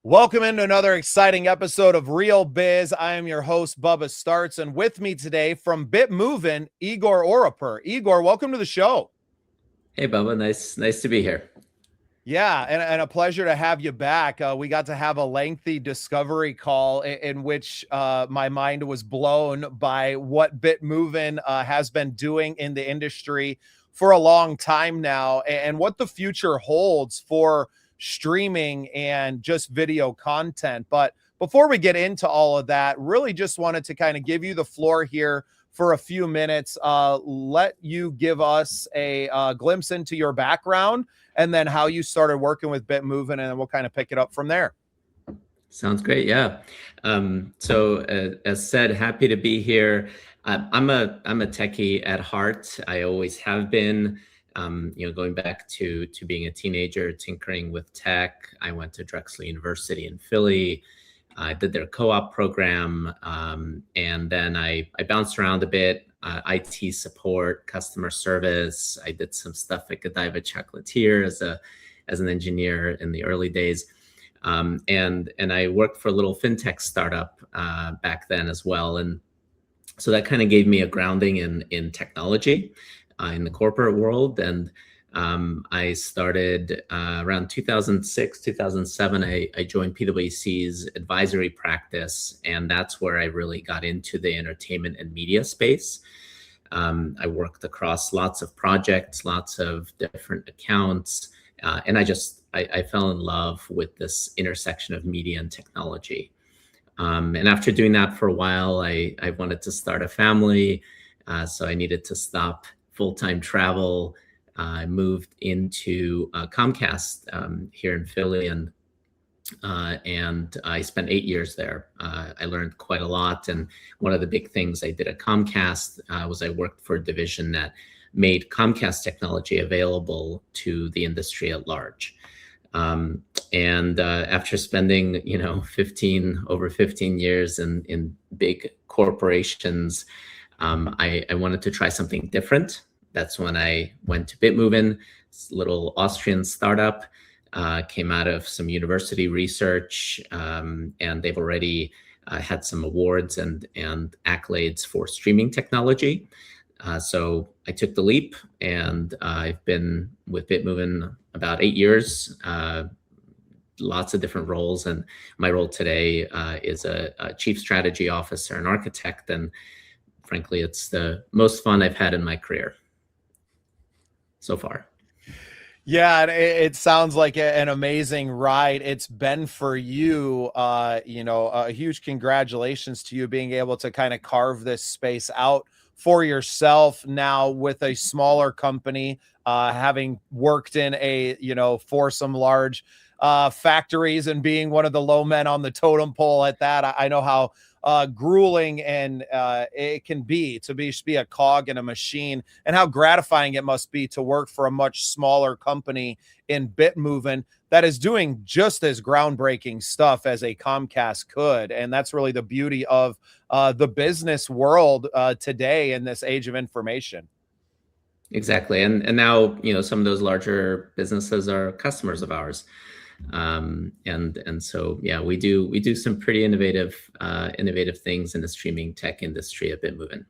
Welcome into another exciting episode of Real Biz. I am your host, Bubba Startz, and with me today from Bitmovin, Igor Oreper. Igor, welcome to the show. Hey, Bubba. Nice to be here. Yeah, and a pleasure to have you back. We got to have a lengthy discovery call in which my mind was blown by what Bitmovin has been doing in the industry for a long time now and what the future holds for streaming and just video content. But before we get into all of that, really just wanted to kind of give you the floor here for a few minutes, let you give us a glimpse into your background and then how you started working with Bitmovin, and then we'll kind of pick it up from there. Sounds great. Yeah. As said, happy to be here. I'm a techie at heart. I always have been. Going back to being a teenager, tinkering with tech. I went to Drexel University in Philly. I did their co-op program, and then I bounced around a bit. IT support, customer service. I did some stuff at Godiva Chocolatier as an engineer in the early days, and I worked for a little fintech startup back then as well. And so that kind of gave me a grounding in technology in the corporate world. And I started around 2006, 2007. I joined PwC's advisory practice, and that's where I really got into the entertainment and media space. I worked across lots of projects, lots of different accounts, and I fell in love with this intersection of media and technology. And after doing that for a while, I wanted to start a family, so I needed to stop full-time travel. I moved into Comcast here in Philly, and I spent 8 years there. I learned quite a lot, and one of the big things I did at Comcast was I worked for a division that made Comcast technology available to the industry at large. And after spending over 15 years in big corporations, I wanted to try something different. That's when I went to Bitmovin, this little Austrian startup, came out of some university research, and they've already had some awards and accolades for streaming technology. So I took the leap, and I've been with Bitmovin about 8 years, lots of different roles. And my role today is a chief strategy officer and architect. And frankly, it's the most fun I've had in my career so far. Yeah, it sounds like an amazing ride it's been for you. A huge congratulations to you being able to kind of carve this space out for yourself now with a smaller company, having worked in for some large factories and being one of the low men on the totem pole at that. I know how grueling and it can be to be a cog in a machine, and how gratifying it must be to work for a much smaller company in Bitmovin that is doing just as groundbreaking stuff as a Comcast could. And that's really the beauty of the business world today in this age of information. Exactly. And now, some of those larger businesses are customers of ours. And so, yeah, we do some pretty innovative things in the streaming tech industry at Bitmovin.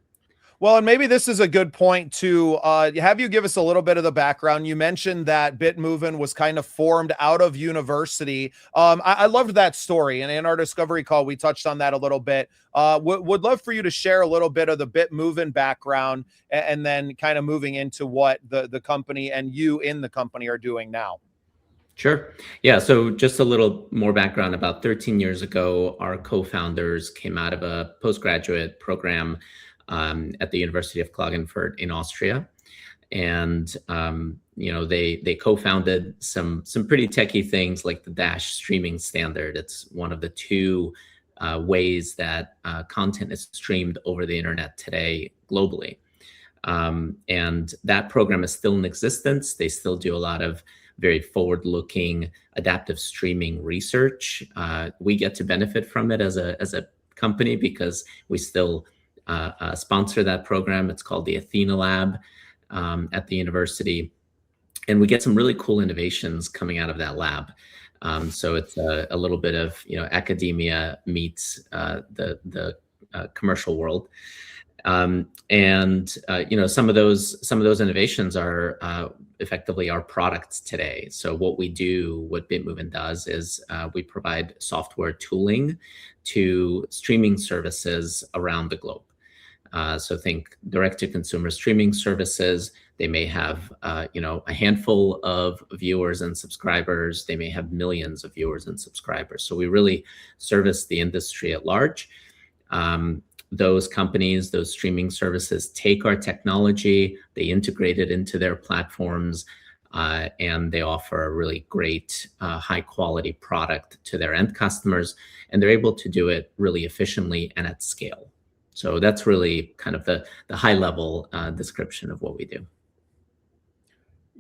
Well, and maybe this is a good point to have you give us a little bit of the background. You mentioned that Bitmovin was kind of formed out of university. I loved that story, and in our discovery call, we touched on that a little bit. Would love for you to share a little bit of the Bitmovin background, and then kind of moving into what the company and you in the company are doing now. Sure. Yeah. So just a little more background. About 13 years ago, our co-founders came out of a postgraduate program at the University of Klagenfurt in Austria. And, they co-founded some pretty techie things like the Dash streaming standard. It's one of the two ways that content is streamed over the internet today globally. And that program is still in existence. They still do a lot of very forward-looking adaptive streaming research. We get to benefit from it as a company because we still sponsor that program. It's called the Athena Lab at the university. And we get some really cool innovations coming out of that lab. So it's a little bit of academia meets the commercial world. And some of those innovations are effectively our products today. So what Bitmovin does is we provide software tooling to streaming services around the globe. So think direct-to-consumer streaming services. They may have a handful of viewers and subscribers. They may have millions of viewers and subscribers. So we really service the industry at large. Those companies, those streaming services take our technology, they integrate it into their platforms, and they offer a really great, high quality product to their end customers. And they're able to do it really efficiently and at scale. So that's really kind of the high level description of what we do.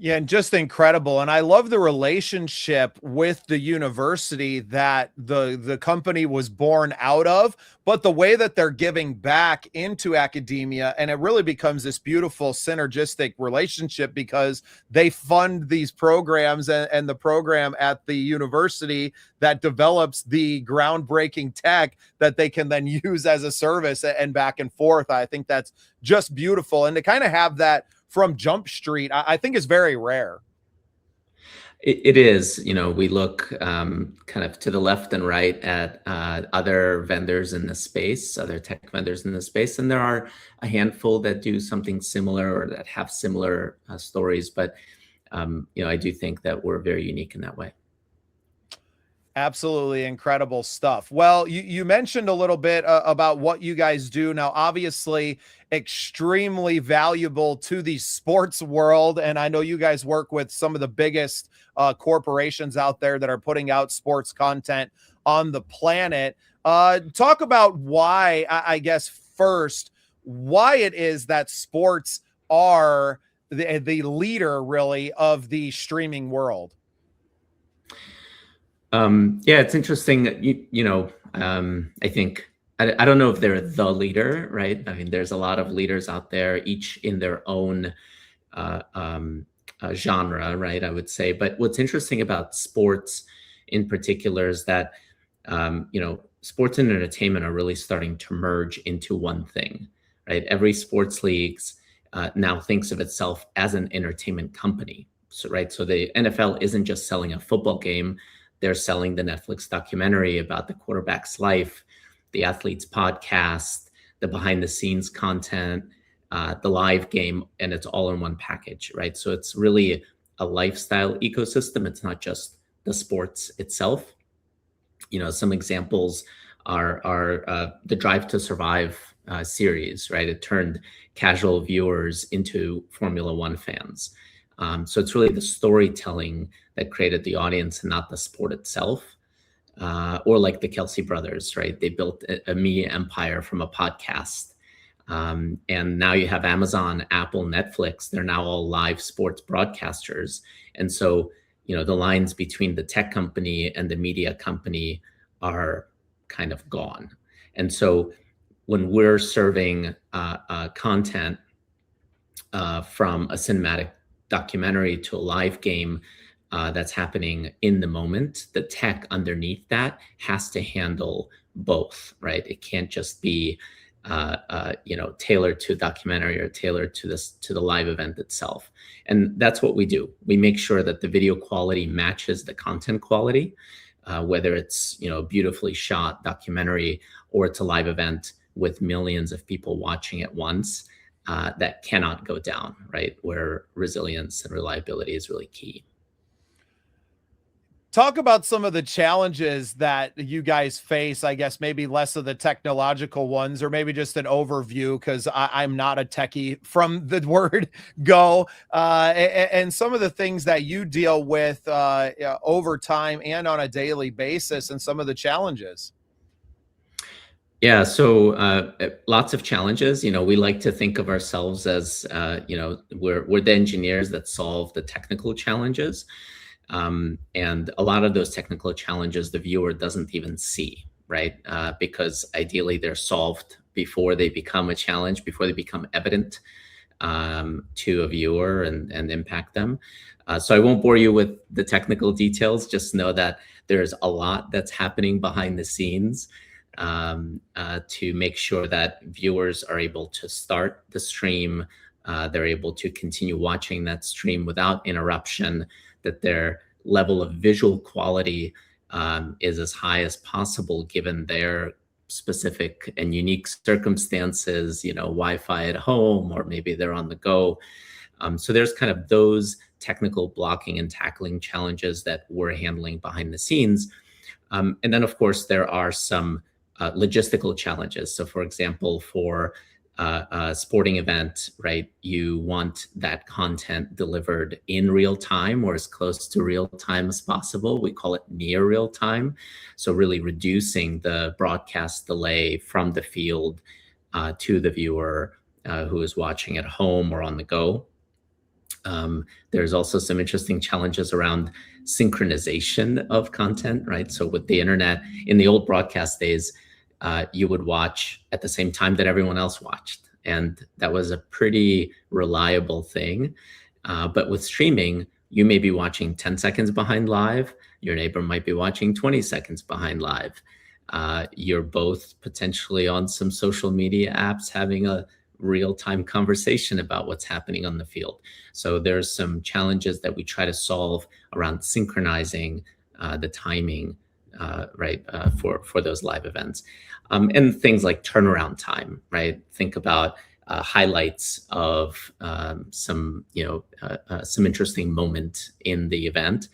Yeah, and just incredible. And I love the relationship with the university that the company was born out of, but the way that they're giving back into academia, and it really becomes this beautiful synergistic relationship because they fund these programs and the program at the university that develops the groundbreaking tech that they can then use as a service and back and forth. I think that's just beautiful. And to kind of have that from Jump Street, I think is very rare. It is. We look kind of to the left and right at other vendors in the space, other tech vendors in the space, and there are a handful that do something similar or that have similar stories. But I do think that we're very unique in that way. Absolutely incredible stuff. Well, you mentioned a little bit about what you guys do now. Obviously, extremely valuable to the sports world, and I know you guys work with some of the biggest corporations out there that are putting out sports content on the planet. Talk about why, I guess, first, why it is that sports are the leader, really, of the streaming world. Yeah, it's interesting. I think I don't know if they're the leader, right? I mean, there's a lot of leaders out there, each in their own genre, right? I would say. But what's interesting about sports in particular is that sports and entertainment are really starting to merge into one thing, right? Every sports leagues now thinks of itself as an entertainment company. So, right. So the NFL isn't just selling a football game. They're selling the Netflix documentary about the quarterback's life, the athlete's podcast, the behind the scenes content, the live game, and it's all in one package, right? So it's really a lifestyle ecosystem. It's not just the sports itself. Some examples are the Drive to Survive series, right? It turned casual viewers into Formula One fans. So it's really the storytelling that created the audience and not the sport itself. Or like the Kelsey brothers, right? They built a media empire from a podcast. And now you have Amazon, Apple, Netflix. They're now all live sports broadcasters. And so, the lines between the tech company and the media company are kind of gone. And so when we're serving content from a cinematic documentary to a live game that's happening in the moment, the tech underneath that has to handle both, right? It can't just be tailored to documentary or tailored to the live event itself. And that's what we do. We make sure that the video quality matches the content quality, whether it's beautifully shot documentary or it's a live event with millions of people watching at once. That cannot go down, right? Where resilience and reliability is really key. Talk about some of the challenges that you guys face, I guess maybe less of the technological ones, or maybe just an overview, because I'm not a techie from the word go, and some of the things that you deal with over time and on a daily basis, and some of the challenges. Yeah, so lots of challenges. We like to think of ourselves as, we're the engineers that solve the technical challenges. And a lot of those technical challenges the viewer doesn't even see, right? Because ideally they're solved before they become a challenge, before they become evident to a viewer and impact them. So I won't bore you with the technical details. Just know that there's a lot that's happening behind the scenes to make sure that viewers are able to start the stream, they're able to continue watching that stream without interruption, that their level of visual quality is as high as possible given their specific and unique circumstances, Wi-Fi at home, or maybe they're on the go. So there's kind of those technical blocking and tackling challenges that we're handling behind the scenes. And then, of course, there are some logistical challenges. So, for example, for a sporting event, right, you want that content delivered in real time or as close to real time as possible. We call it near real time. So really reducing the broadcast delay from the field to the viewer who is watching at home or on the go. There's also some interesting challenges around synchronization of content, right? So with the internet, in the old broadcast days, you would watch at the same time that everyone else watched. And that was a pretty reliable thing. But with streaming, you may be watching 10 seconds behind live. Your neighbor might be watching 20 seconds behind live. You're both potentially on some social media apps having a real-time conversation about what's happening on the field. So there's some challenges that we try to solve around synchronizing the timing for those live events. And things like turnaround time, right? Think about highlights of some interesting moment in the event.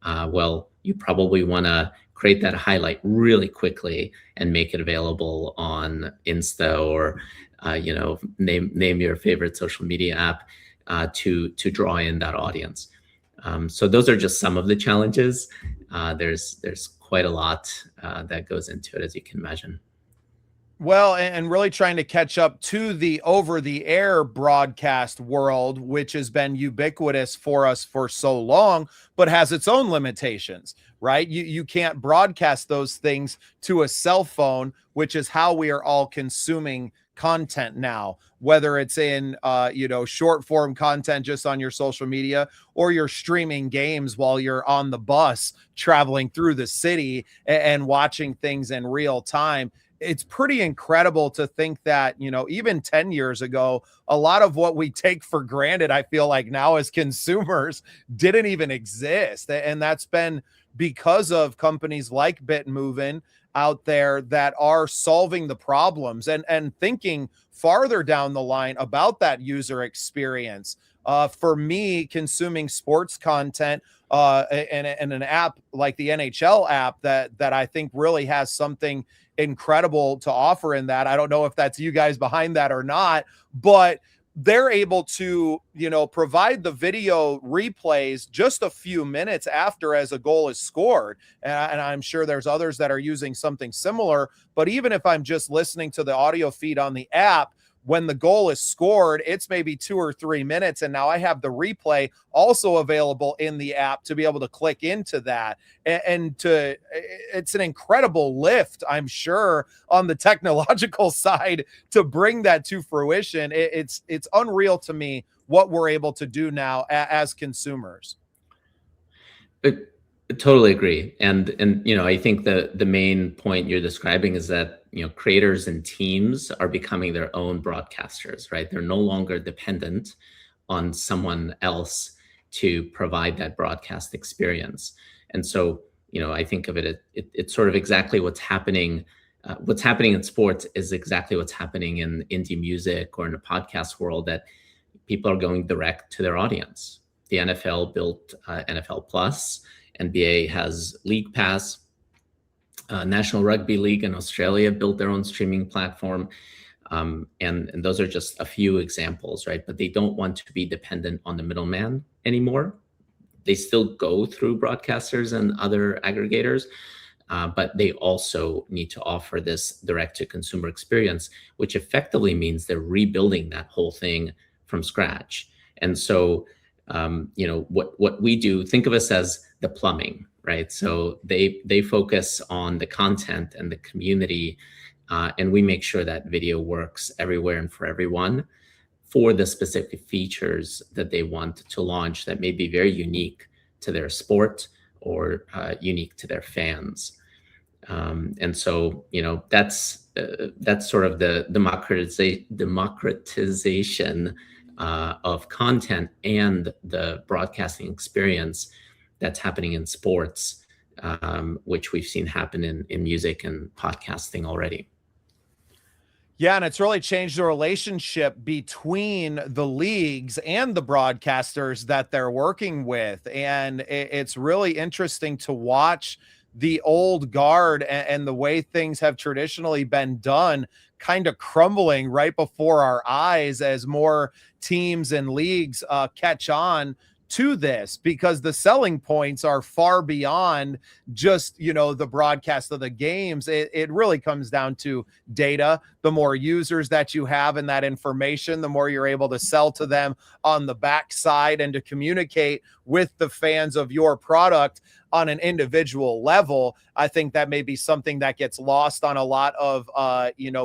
Well, you probably want to create that highlight really quickly and make it available on Insta or name your favorite social media app to draw in that audience. So those are just some of the challenges. There's quite a lot that goes into it, as you can imagine. Well, and really trying to catch up to the over-the-air broadcast world, which has been ubiquitous for us for so long, but has its own limitations, right? You can't broadcast those things to a cell phone, which is how we are all consuming content now, whether it's in short form content just on your social media, or you're streaming games while you're on the bus traveling through the city and watching things in real time. It's pretty incredible to think that, even 10 years ago, a lot of what we take for granted, I feel like now as consumers, didn't even exist. And that's been because of companies like Bitmovin out there that are solving the problems and thinking farther down the line about that user experience. For me, consuming sports content and an app like the NHL app that I think really has something incredible to offer in that. I don't know if that's you guys behind that or not, but they're able to, provide the video replays just a few minutes after as a goal is scored. And I'm sure there's others that are using something similar, but even if I'm just listening to the audio feed on the app, when the goal is scored, it's maybe 2 or 3 minutes. And now I have the replay also available in the app to be able to click into that. It's an incredible lift, I'm sure, on the technological side to bring that to fruition. It's unreal to me what we're able to do now as consumers. I totally agree. And I think the main point you're describing is that, creators and teams are becoming their own broadcasters, right? They're no longer dependent on someone else to provide that broadcast experience. And so, I think of it's sort of exactly what's happening. What's happening in sports is exactly what's happening in indie music or in the podcast world, that people are going direct to their audience. The NFL built NFL Plus. NBA has League Pass. National Rugby League in Australia built their own streaming platform. And those are just a few examples, right? But they don't want to be dependent on the middleman anymore. They still go through broadcasters and other aggregators, but they also need to offer this direct-to-consumer experience, which effectively means they're rebuilding that whole thing from scratch. And so, what we do, think of us as the plumbing, right? So they focus on the content and the community, and we make sure that video works everywhere and for everyone for the specific features that they want to launch that may be very unique to their sport or unique to their fans. And so, that's sort of the democratization of content and the broadcasting experience that's happening in sports, which we've seen happen in music and podcasting already. Yeah, and it's really changed the relationship between the leagues and the broadcasters that they're working with. And it's really interesting to watch the old guard and the way things have traditionally been done kind of crumbling right before our eyes as more teams and leagues catch on to this, because the selling points are far beyond just, the broadcast of the games. It really comes down to data. The more users that you have and that information, the more you're able to sell to them on the backside and to communicate with the fans of your product on an individual level. I think that may be something that gets lost on a lot of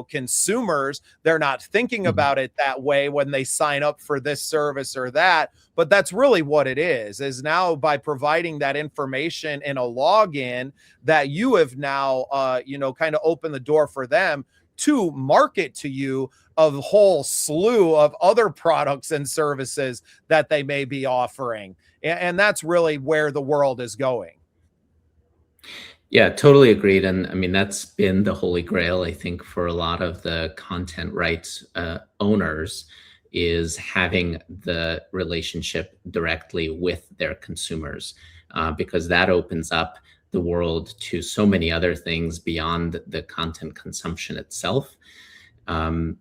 consumers. They're not thinking about it that way when they sign up for this service or that, but that's really what it is now, by providing that information in a login, that you have now kind of opened the door for them to market to you a whole slew of other products and services that they may be offering. And that's really where the world is going. Yeah, totally agreed. And I mean, that's been the holy grail, I think, for a lot of the content rights owners, is having the relationship directly with their consumers, because that opens up the world to so many other things beyond the content consumption itself. And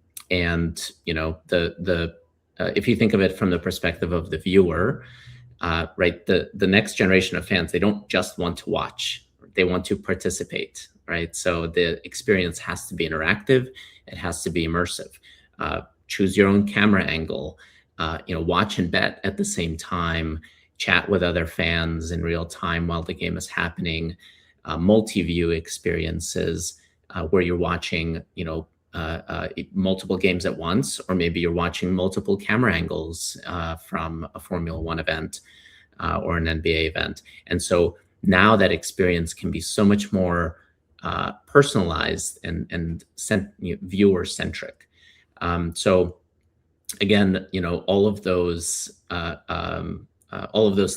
if you think of it from the perspective of the viewer, right, the next generation of fans, they don't just want to watch, they want to participate, right? So the experience has to be interactive, it has to be immersive. Choose your own camera angle, watch and bet at the same time, chat with other fans in real time while the game is happening, multi-view experiences where you're watching, multiple games at once, or maybe you're watching multiple camera angles from a Formula One event or an NBA event. And so now that experience can be so much more personalized and viewer centric. So again, all of those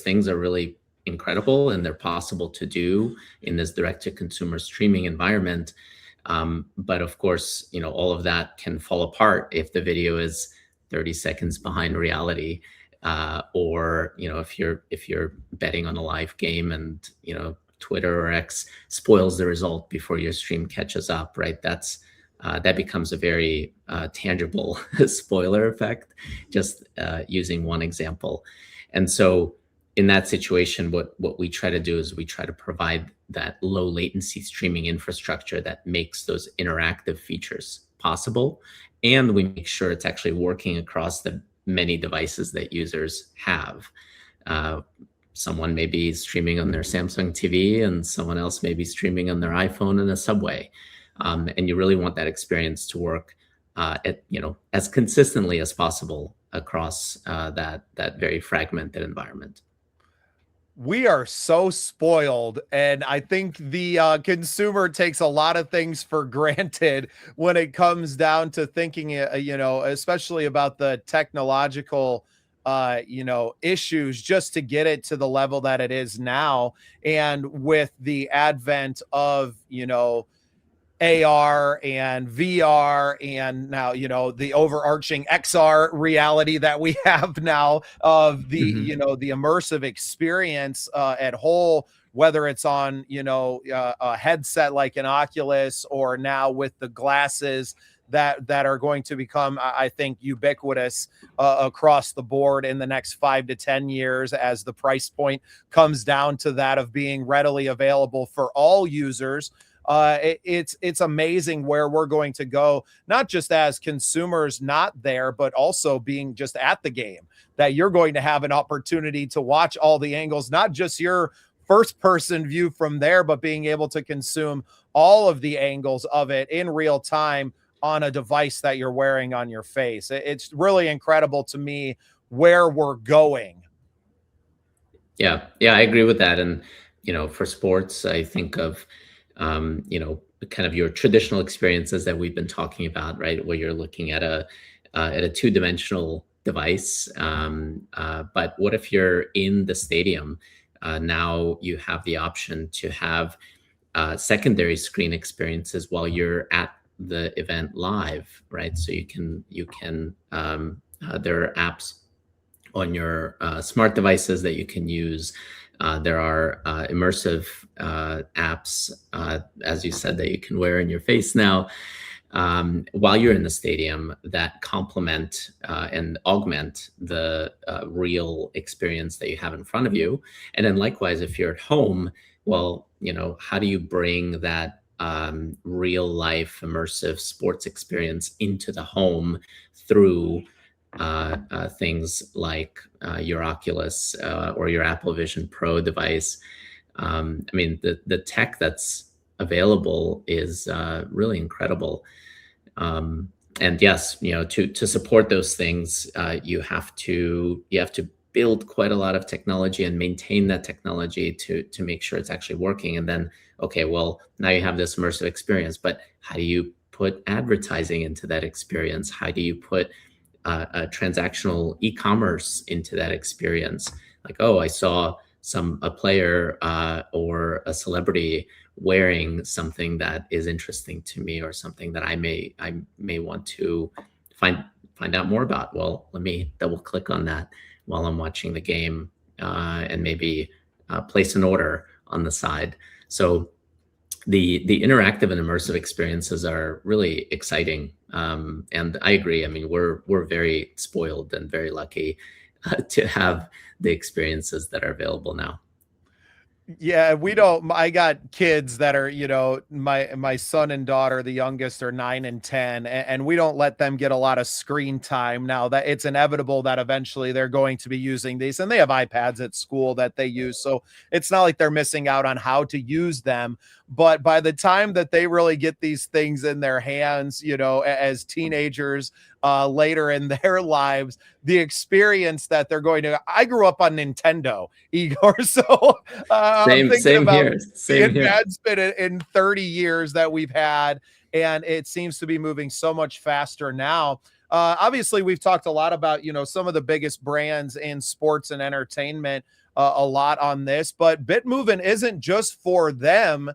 things are really incredible, and they're possible to do in this direct to consumer streaming environment. But of course, all of that can fall apart if the video is 30 seconds behind reality, or if you're betting on a live game and Twitter or X spoils the result before your stream catches up, right? That becomes a very tangible spoiler effect, just using one example. And so in that situation, what we try to do is we try to provide that low latency streaming infrastructure that makes those interactive features possible. And we make sure it's actually working across the many devices that users have. Someone may be streaming on their Samsung TV, and someone else may be streaming on their iPhone in a subway. And you really want that experience to work as consistently as possible across that very fragmented environment. We are so spoiled, and I think the consumer takes a lot of things for granted when it comes down to thinking, especially about the technological issues, just to get it to the level that it is now. And with the advent of AR and VR, and now the overarching XR reality that we have now of the the immersive experience at whole, whether it's on a headset like an Oculus, or now with the glasses that are going to become, I think, ubiquitous across the board in the next 5 to 10 years, as the price point comes down to that of being readily available for all users. It's amazing where we're going to go, not just as consumers not there, but also being just at the game, that you're going to have an opportunity to watch all the angles, not just your first person view from there, but being able to consume all of the angles of it in real time on a device that you're wearing on your face. It's really incredible to me where we're going. Yeah, I agree with that. And for sports, I think of, kind of your traditional experiences that we've been talking about, right? Where you're looking at a two-dimensional device. But what if you're in the stadium? Now you have the option to have secondary screen experiences while you're at the event live, right? So there are apps on your smart devices that you can use. There are immersive apps, as you said, that you can wear in your face now, while you're in the stadium, that complement and augment the real experience that you have in front of you. And then likewise, if you're at home, well, how do you bring that real life immersive sports experience into the home through things like your Oculus or your Apple Vision Pro device? I mean, the tech that's available is really incredible. And yes, to support those things, you have to build quite a lot of technology and maintain that technology to make sure it's actually working. And then, okay, well, now you have this immersive experience, but how do you put advertising into that experience? How do you put a transactional e-commerce into that experience? Like, oh, I saw a player or a celebrity wearing something that is interesting to me, or something that I may want to find out more about. Well, let me double click on that while I'm watching the game, and maybe place an order on the side. So the interactive and immersive experiences are really exciting. And I agree. I mean, we're very spoiled and very lucky to have the experiences that are available now. Yeah, we don't. I got kids that are, my son and daughter, the youngest, are 9 and 10, and we don't let them get a lot of screen time. Now that it's inevitable that eventually they're going to be using these, and they have iPads at school that they use, so it's not like they're missing out on how to use them. But by the time that they really get these things in their hands, as teenagers, later in their lives, the experience that they're going to. I grew up on Nintendo, Igor, so I'm thinking Same about here. the Same here. advancement in 30 years that we've had, and it seems to be moving so much faster now. Obviously, we've talked a lot about, some of the biggest brands in sports and entertainment, a lot on this, but Bitmovin isn't just for them.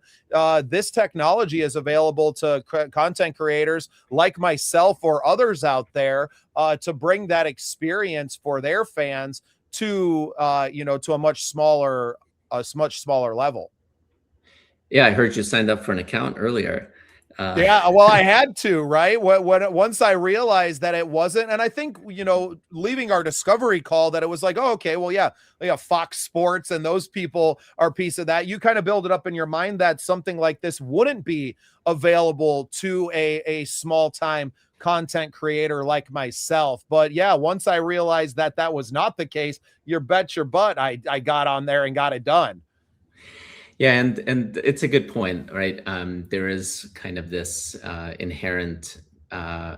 This technology is available to content creators like myself or others out there, to bring that experience for their fans to, to a much smaller level. Yeah, I heard you signed up for an account earlier. Yeah, well, I had to, right? Once I realized that it wasn't, and I think, leaving our discovery call, that it was like, oh, okay, well, yeah, Fox Sports and those people are a piece of that. You kind of build it up in your mind that something like this wouldn't be available to a small time content creator like myself. But yeah, once I realized that that was not the case, you bet your butt I got on there and got it done. Yeah, and it's a good point, right? There is kind of this inherent, I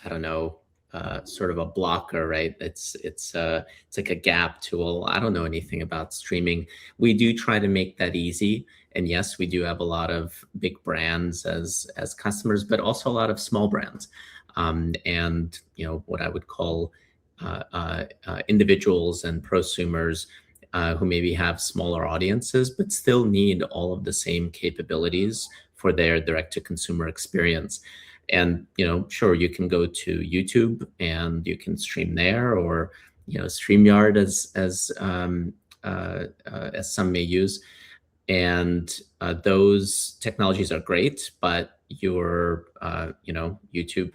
don't know, sort of a blocker, right? It's like a gap to, well, I don't know anything about streaming. We do try to make that easy, and yes, we do have a lot of big brands as customers, but also a lot of small brands, and what I would call individuals and prosumers who maybe have smaller audiences, but still need all of the same capabilities for their direct-to-consumer experience. And sure, you can go to YouTube and you can stream there, or StreamYard, as some may use. And those technologies are great, but YouTube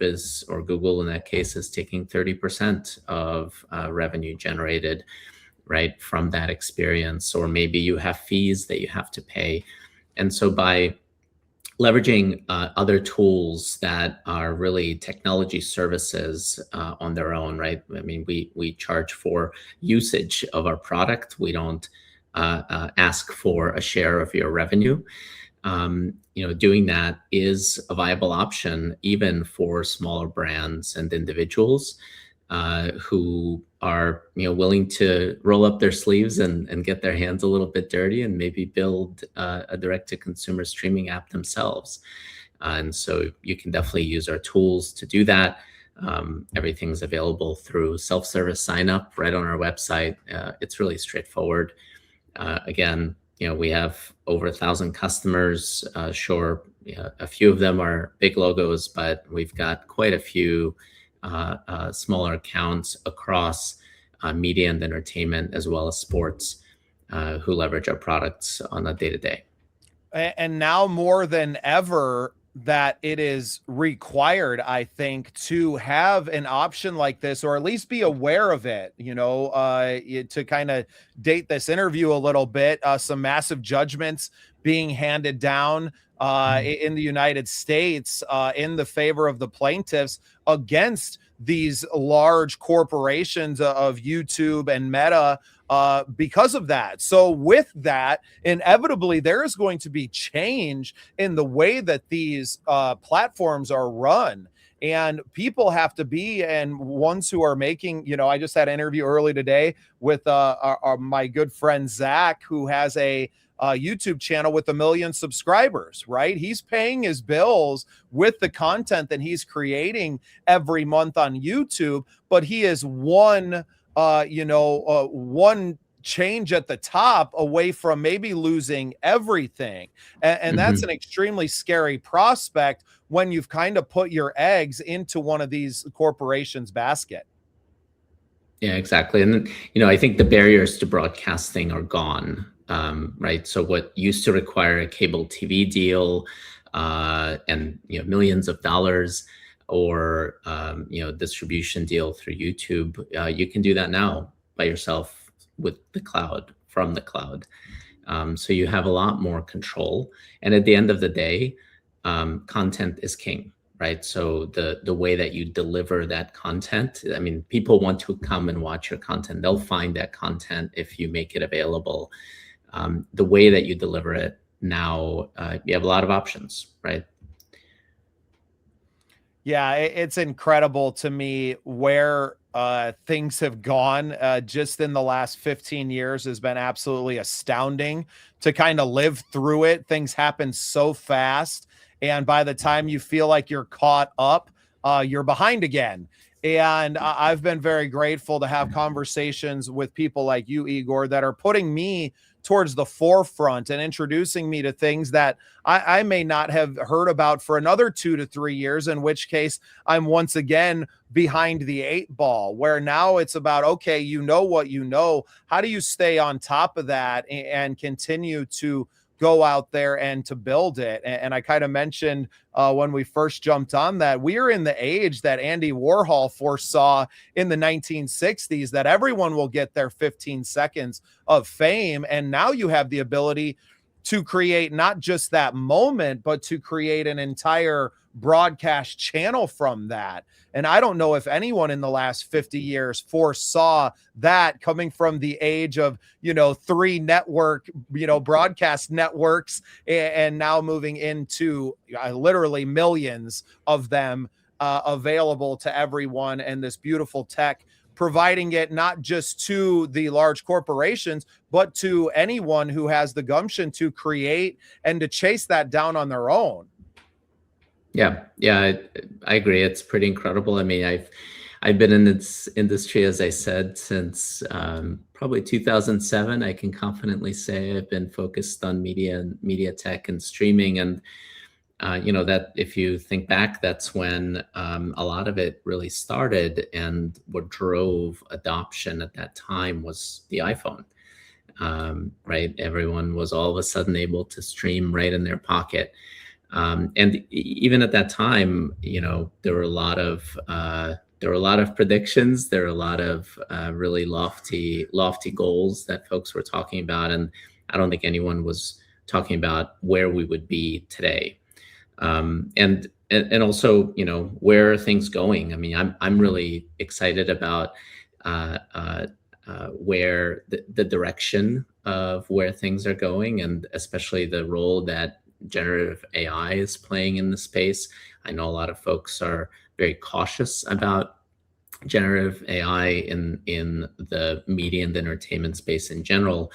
is, or Google in that case, is taking 30% of revenue generated, right, from that experience. Or maybe you have fees that you have to pay. And so by leveraging other tools that are really technology services on their own, right? I mean, we charge for usage of our product. We don't ask for a share of your revenue. Doing that is a viable option even for smaller brands and individuals who are willing to roll up their sleeves and get their hands a little bit dirty and maybe build a direct-to-consumer streaming app themselves. And so you can definitely use our tools to do that. Everything's available through self-service sign up right on our website. It's really straightforward. Again, we have over 1,000 customers. Sure, a few of them are big logos, but we've got quite a few smaller accounts across media and entertainment, as well as sports, who leverage our products on a day-to-day. And now more than ever, that it is required, I think, to have an option like this, or at least be aware of it, to kind of date this interview a little bit, some massive judgments being handed down in the United States in the favor of the plaintiffs against these large corporations of YouTube and Meta because of that. So with that, inevitably, there is going to be change in the way that these platforms are run. And people have to be, and ones who are making, I just had an interview early today with my good friend Zach, who has a YouTube channel with 1 million subscribers, right? He's paying his bills with the content that he's creating every month on YouTube, but he is one change at the top away from maybe losing everything. And that's an extremely scary prospect when you've kind of put your eggs into one of these corporations' basket. Yeah, exactly. And, I think the barriers to broadcasting are gone, right? So what used to require a cable TV deal and, millions of dollars, or, distribution deal through YouTube, you can do that now by yourself with the cloud, from the cloud. So you have a lot more control. And at the end of the day, content is king, right? So the way that you deliver that content, I mean, people want to come and watch your content. They'll find that content if you make it available. The way that you deliver it now, you have a lot of options, right? Yeah, it's incredible to me where things have gone just in the last 15 years has been absolutely astounding to kind of live through it. Things happen so fast. And by the time you feel like you're caught up, you're behind again. And I've been very grateful to have conversations with people like you, Igor, that are putting me towards the forefront and introducing me to things that I may not have heard about for another 2 to 3 years, in which case I'm once again behind the 8 ball, where now it's about, okay, what you know, how do you stay on top of that and continue to go out there and to build it? And I kind of mentioned when we first jumped on that we are in the age that Andy Warhol foresaw in the 1960s, that everyone will get their 15 seconds of fame. And now you have the ability to create not just that moment, but to create an entire broadcast channel from that. And I don't know if anyone in the last 50 years foresaw that, coming from the age of, 3 network, broadcast networks, and now moving into literally millions of them available to everyone, and this beautiful tech providing it not just to the large corporations, but to anyone who has the gumption to create and to chase that down on their own. Yeah, I agree. It's pretty incredible. I mean, I've been in this industry, as I said, since probably 2007. I can confidently say I've been focused on media tech and streaming. And that if you think back, that's when a lot of it really started. And what drove adoption at that time was the iPhone. Right? Everyone was all of a sudden able to stream right in their pocket. And even at that time, there were a lot of predictions. There were a lot of really lofty goals that folks were talking about, and I don't think anyone was talking about where we would be today. And also, where are things going? I mean, I'm really excited about where the direction of where things are going, and especially the role that generative AI is playing in the space. I know a lot of folks are very cautious about generative AI in the media and the entertainment space in general.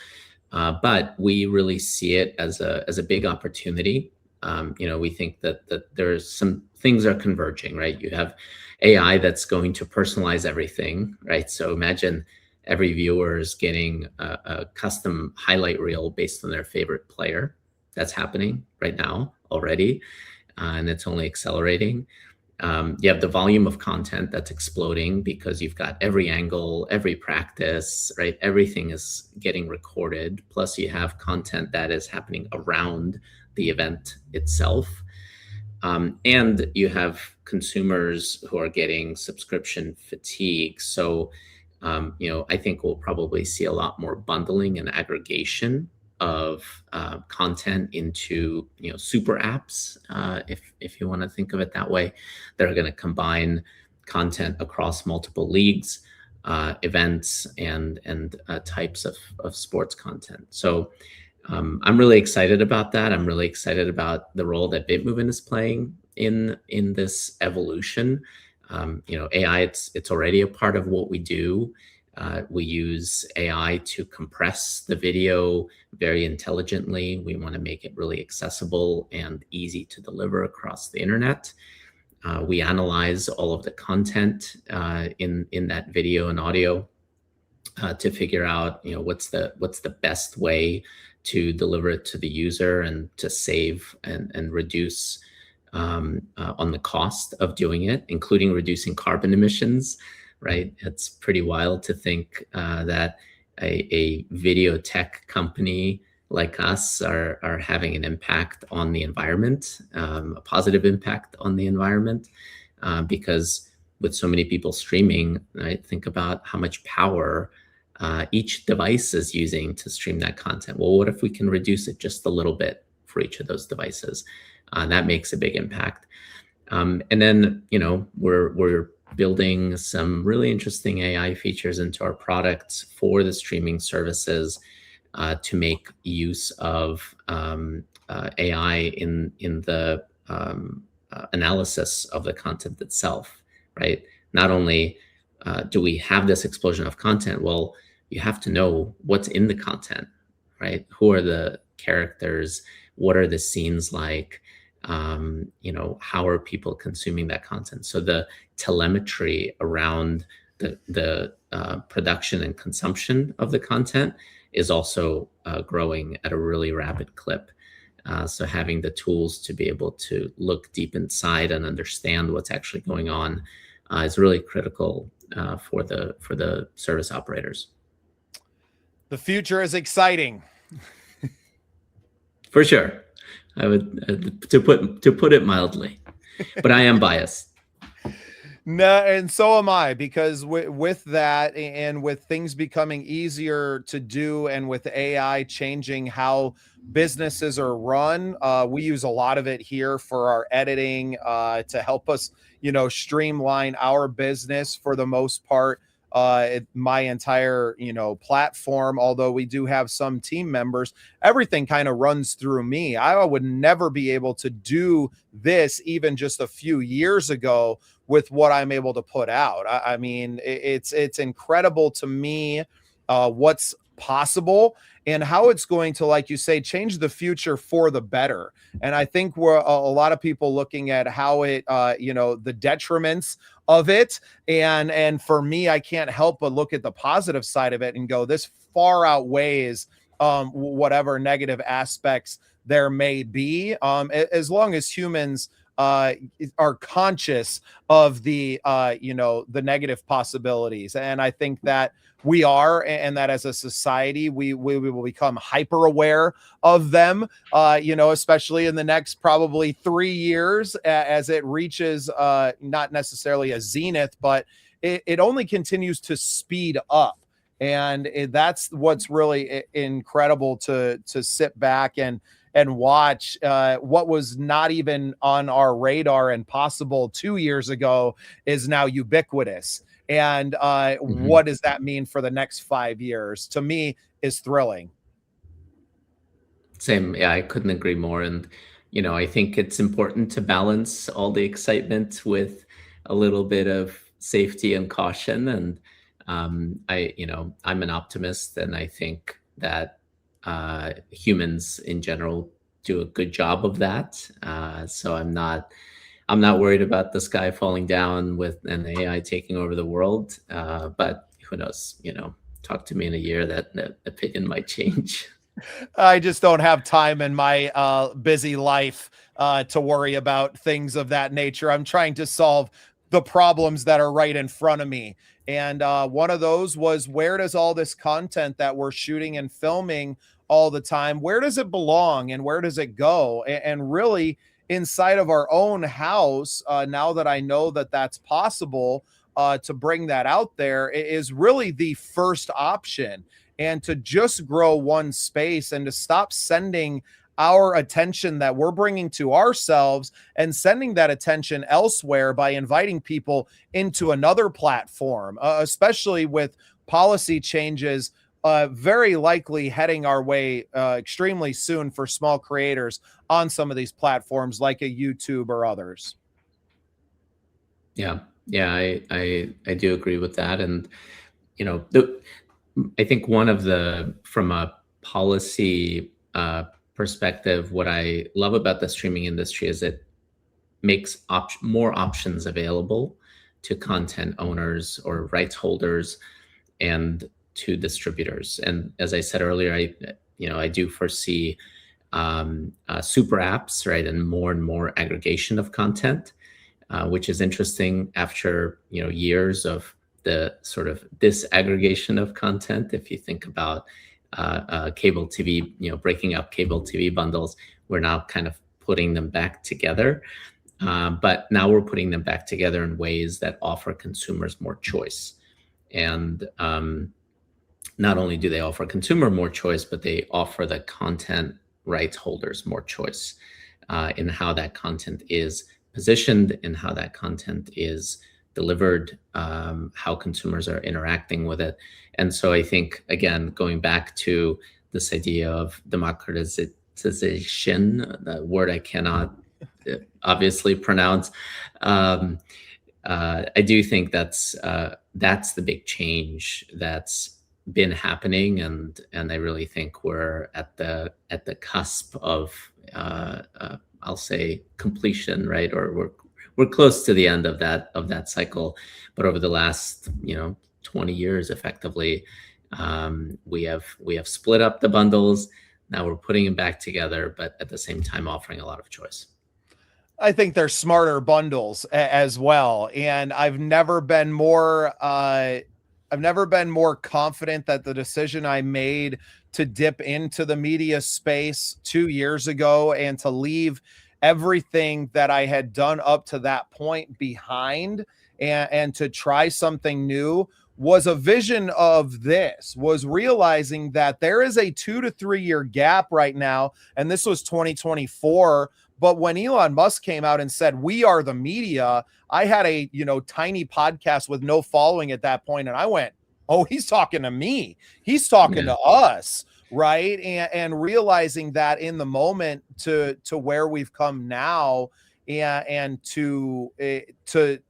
But we really see it as a big opportunity. We think that there's some things are converging, right? You have AI that's going to personalize everything, right? So imagine every viewer is getting a custom highlight reel based on their favorite player. That's happening right now already, and it's only accelerating. You have the volume of content that's exploding because you've got every angle, every practice, right? Everything is getting recorded. Plus, you have content that is happening around the event itself. And you have consumers who are getting subscription fatigue. So, I think we'll probably see a lot more bundling and aggregation of content into super apps, if you want to think of it that way, that are going to combine content across multiple leagues, events, and types of sports content. So I'm really excited about that. I'm really excited about the role that Bitmovin is playing in this evolution. AI, it's already a part of what we do. We use AI to compress the video very intelligently. We want to make it really accessible and easy to deliver across the internet. We analyze all of the content in that video and audio to figure out what's the best way to deliver it to the user and to save and reduce on the cost of doing it, including reducing carbon emissions. Right? It's pretty wild to think that a video tech company like us are having an impact on the environment, a positive impact on the environment, because with so many people streaming, right? Think about how much power each device is using to stream that content. Well, what if we can reduce it just a little bit for each of those devices? That makes a big impact. And then, we're building some really interesting AI features into our products for the streaming services to make use of AI in the analysis of the content itself, right? Not only do we have this explosion of content, well, you have to know what's in the content, right? Who are the characters? What are the scenes like? How are people consuming that content? So the telemetry around the production and consumption of the content is also growing at a really rapid clip. So having the tools to be able to look deep inside and understand what's actually going on is really critical for the service operators. The future is exciting. For sure. I would to put it mildly, but I am biased. No, and so am I, because with that and with things becoming easier to do, and with AI changing how businesses are run, we use a lot of it here for our editing to help us, streamline our business for the most part. My entire, platform, although we do have some team members, everything kind of runs through me. I would never be able to do this even just a few years ago with what I'm able to put out. I mean, it's incredible to me what's possible and how it's going to, like you say, change the future for the better. And I think we're a lot of people looking at how it, the detriments of it. And for me, I can't help but look at the positive side of it and go, this far outweighs whatever negative aspects there may be, as long as humans are conscious of the the negative possibilities. And I think that we are, and that as a society we will become hyper aware of them, especially in the next probably 3 years, as it reaches not necessarily a zenith, but it only continues to speed up. And that's what's really incredible to sit back and watch. What was not even on our radar and possible 2 years ago is now ubiquitous. And what does that mean for the next 5 years? To me, is thrilling. Same. Yeah, I couldn't agree more. And, I think it's important to balance all the excitement with a little bit of safety and caution. And I'm an optimist, and I think that humans in general do a good job of that. So I'm not worried about the sky falling down with an AI taking over the world. But who knows? Talk to me in a year, that opinion might change. I just don't have time in my busy life to worry about things of that nature. I'm trying to solve the problems that are right in front of me. And one of those was, where does all this content that we're shooting and filming all the time, where does it belong and where does it go? And really, inside of our own house, now that I know that that's possible, to bring that out there is really the first option. And to just grow one space and to stop sending our attention that we're bringing to ourselves and sending that attention elsewhere by inviting people into another platform, especially with policy changes very likely heading our way extremely soon for small creators on some of these platforms like a YouTube or others. Yeah, yeah, I do agree with that. And the I think from a policy perspective, what I love about the streaming industry is it makes more options available to content owners or rights holders and to distributors. And as I said earlier, I do foresee super apps, right, and more aggregation of content, which is interesting after years of the sort of disaggregation of content. If you think about cable TV, breaking up cable TV bundles, we're now kind of putting them back together. But now we're putting them back together in ways that offer consumers more choice. And not only do they offer consumer more choice, but they offer the content rights holders more choice in how that content is positioned, in how that content is delivered, how consumers are interacting with it. And so I think, again, going back to this idea of democratization, the word I cannot obviously pronounce, I do think that's the big change that's been happening, and I really think we're at the cusp of I'll say completion, right? Or we're close to the end of that cycle. But over the last 20 years, effectively, we have split up the bundles. Now we're putting them back together, but at the same time offering a lot of choice. I think they're smarter bundles as well. And I've never been more confident that the decision I made to dip into the media space 2 years ago and to leave everything that I had done up to that point behind and to try something new was a vision of this, was realizing that there is a 2 to 3 year gap right now. And this was 2024. But when Elon Musk came out and said, we are the media, I had a, tiny podcast with no following at that point. And I went, oh, he's talking to me. He's talking to us. Right. And realizing that in the moment to where we've come now, and to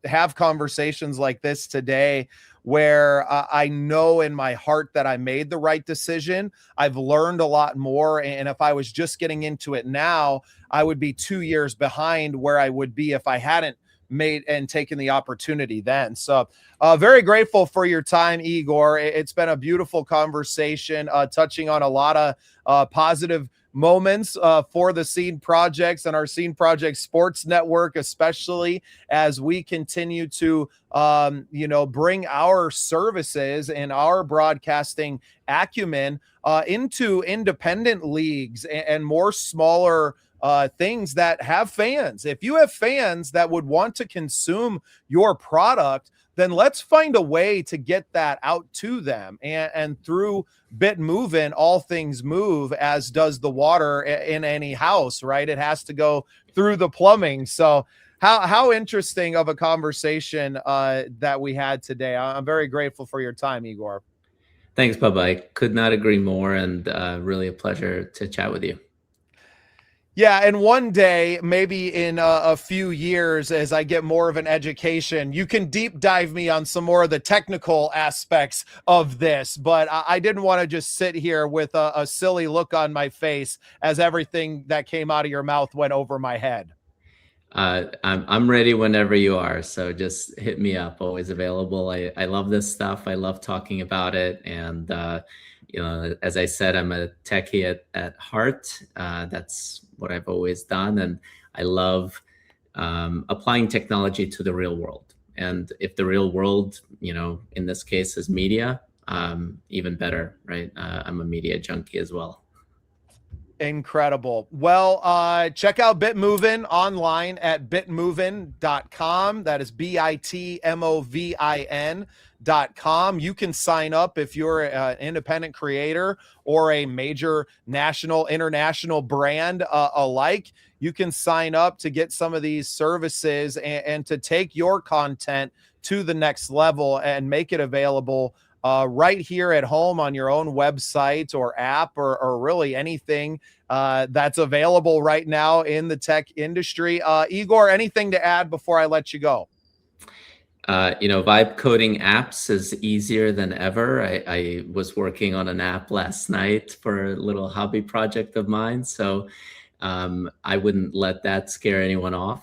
have conversations like this today, where I know in my heart that I made the right decision. I've learned a lot more. And if I was just getting into it now, I would be 2 years behind where I would be if I hadn't made and taken the opportunity then. So very grateful for your time, Igor. It's been a beautiful conversation, touching on a lot of positive moments for the Scene Projects and our Scene Project Sports Network, especially as we continue to bring our services and our broadcasting acumen into independent leagues and more smaller things that have fans. If you have fans that would want to consume your product, then let's find a way to get that out to them. And through Bitmovin, all things move, as does the water in any house, right? It has to go through the plumbing. So how interesting of a conversation that we had today. I'm very grateful for your time, Igor. Thanks, Bubba. I could not agree more, and really a pleasure to chat with you. Yeah, and one day, maybe in a few years, as I get more of an education, you can deep dive me on some more of the technical aspects of this. But I didn't want to just sit here with a silly look on my face as everything that came out of your mouth went over my head. I'm ready whenever you are. So just hit me up. Always available. I love this stuff. I love talking about it. And as I said, I'm a techie at heart. That's what I've always done, and I love applying technology to the real world. And if the real world, in this case, is media, even better, right? I'm a media junkie as well. Incredible. Well, check out Bitmovin online at bitmovin.com. That is bitmovin.com. You can sign up if you're an independent creator or a major national, international brand alike. You can sign up to get some of these services and to take your content to the next level and make it available right here at home on your own website or app or really anything that's available right now in the tech industry. Igor, anything to add before I let you go? Vibe coding apps is easier than ever. I was working on an app last night for a little hobby project of mine, so I wouldn't let that scare anyone off.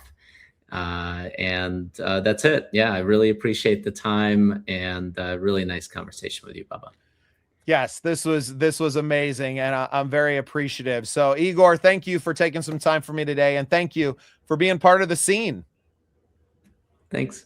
And that's it. Yeah, I really appreciate the time, and really nice conversation with you, Bubba. Yes, this was amazing, and I'm very appreciative. So, Igor, thank you for taking some time for me today, and thank you for being part of the scene. Thanks.